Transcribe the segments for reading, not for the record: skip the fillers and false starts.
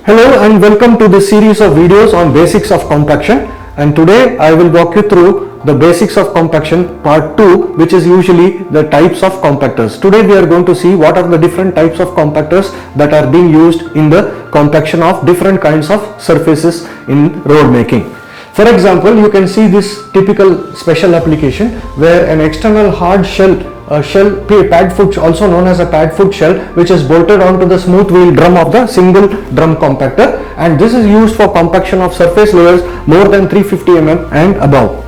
Hello and welcome to this series of videos on basics of compaction, and today I will walk you through the basics of compaction part 2, which is usually the types of compactors. Today we are going to see what are the different types of compactors that are being used in the compaction of different kinds of surfaces in road making. For example, you can see this typical special application where an external hard shell pad foot, also known as a pad foot shell, which is bolted onto the smooth wheel drum of the single drum compactor, and this is used for compaction of surface layers more than 350 mm and above.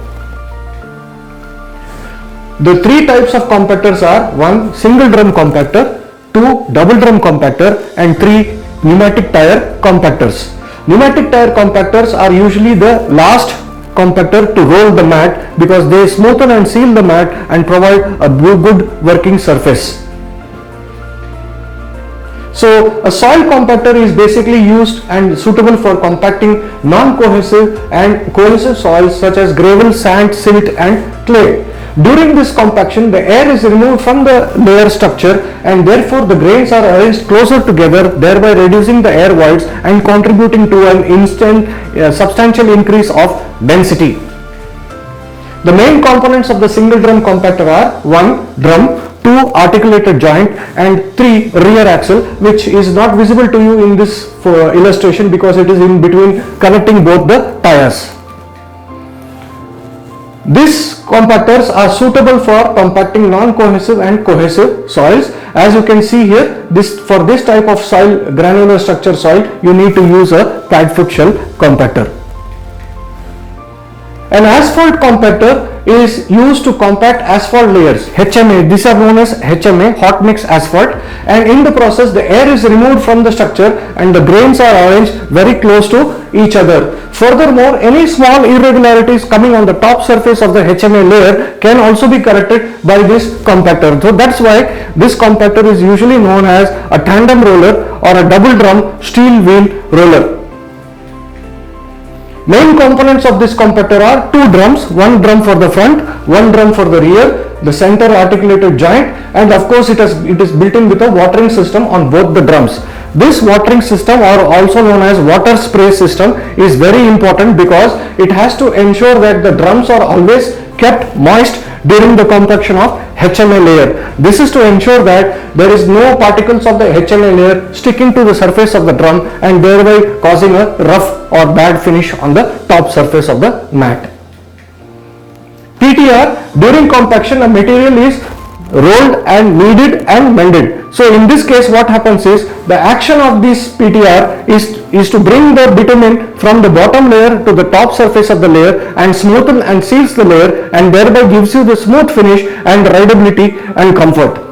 The three types of compactors are: 1 single drum compactor, 2 double drum compactor, and 3 pneumatic tire compactors. Pneumatic tire compactors are usually the last compactor to roll the mat because they smoothen and seal the mat and provide a good working surface. So a soil compactor is basically used and suitable for compacting non-cohesive and cohesive soils such as gravel, sand, silt and clay. During this compaction, the air is removed from the layer structure and therefore the grains are arranged closer together, thereby reducing the air voids and contributing to an substantial increase of density. The main components of the single drum compactor are: 1 drum, 2 articulated joint, and 3 rear axle, which is not visible to you in this illustration because it is in between connecting both the tires. These compactors are suitable for compacting non-cohesive and cohesive soils. As you can see here, for this type of soil, granular structure soil, you need to use a pad foot shell compactor. An asphalt compactor is used to compact asphalt layers, HMA. These are known as HMA, hot mix asphalt, and in the process the air is removed from the structure and the grains are arranged very close to each other. Furthermore, any small irregularities coming on the top surface of the HMA layer can also be corrected by this compactor. So that's why this compactor is usually known as a tandem roller or a double drum steel wheel roller. Main components of this compactor are 2 drums, 1 drum for the front, 1 drum for the rear, the center articulated joint, and of course it is built in with a watering system on both the drums. This watering system, or also known as water spray system, is very important because it has to ensure that the drums are always kept moist during the compaction of HMA layer. This is to ensure that there is no particles of the HMA layer sticking to the surface of the drum and thereby causing a rough or bad finish on the top surface of the mat. PTR, during compaction a material is rolled and kneaded and mended. So in this case what happens is the action of this PTR is to bring the bitumen from the bottom layer to the top surface of the layer and smoothen and seals the layer and thereby gives you the smooth finish and rideability and comfort.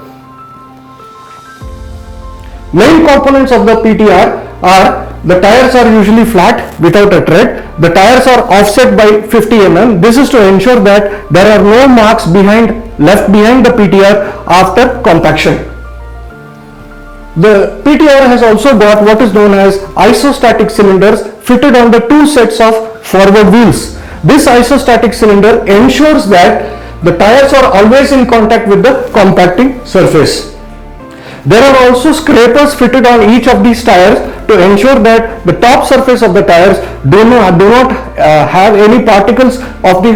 Main components of the PTR are: the tires are usually flat without a tread. The tires are offset by 50 mm. This is to ensure that there are no marks left behind the PTR after compaction. The PTR has also got what is known as isostatic cylinders fitted on the 2 sets of forward wheels. This isostatic cylinder ensures that the tires are always in contact with the compacting surface. There are also scrapers fitted on each of these tires to ensure that the top surface of the tires do not have any particles of the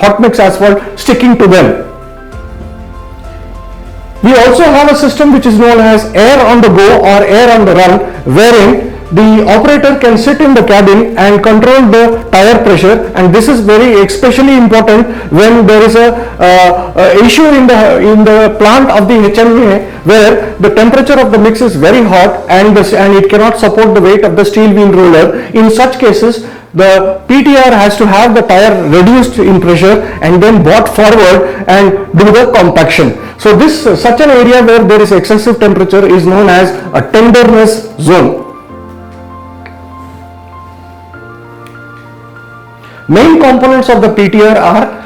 hot mix asphalt sticking to them. We also have a system which is known as air on the go or air on the run, wherein the operator can sit in the cabin and control the tire pressure, and this is especially important when there is a issue in the plant of the HMA where the temperature of the mix is very hot and it cannot support the weight of the steel wheel roller. In such cases, the PTR has to have the tire reduced in pressure and then brought forward and do the compaction. So such an area where there is excessive temperature is known as a tenderness zone. Main components of the PTR are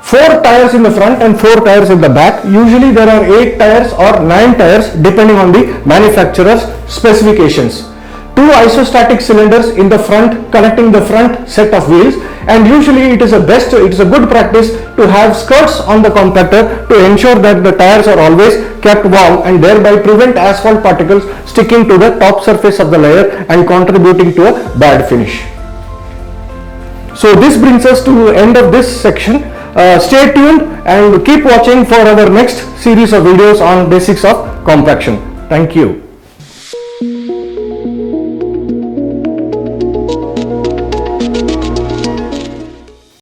4 tires in the front and 4 tires in the back. Usually there are 8 tires or 9 tires depending on the manufacturer's specifications. two isostatic cylinders in the front connecting the front set of wheels, and usually it is a good practice to have skirts on the compactor to ensure that the tires are always kept warm and thereby prevent asphalt particles sticking to the top surface of the layer and contributing to a bad finish. So this brings us to the end of this section. Stay tuned and keep watching for our next series of videos on basics of compaction. Thank you.